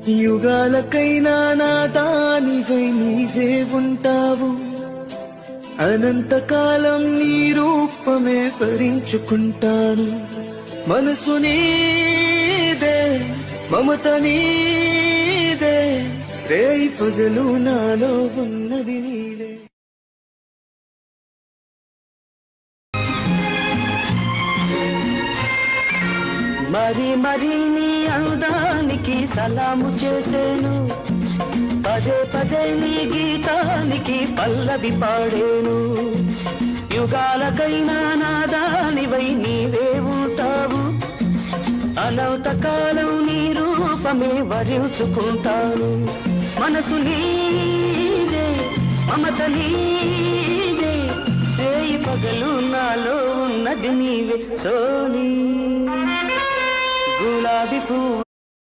యుగాలకైనా నా దానివై నీవే ఉంటావు, అనంతకాలం నీ రూపమే భరించుకుంటాను. మనసు నీదే, మమత నీదే, రేయి పగలు నాలో ఉన్నది నీవే. మరి మరి నీ అందానికి సలాము చేసేను, పదే పదే నీ గీతానికి పల్లవి పాడేను. యుగాలకైనా నాదానివై నీవే ఉంటావు, అనంతకాలం నీ రూపమే వరించుకుంటాను. మనసు నీదే, మమత నీదే, రేయి పగలు నాలో ఉన్నది నీవే. సోనీ గులాబీ పువ్వు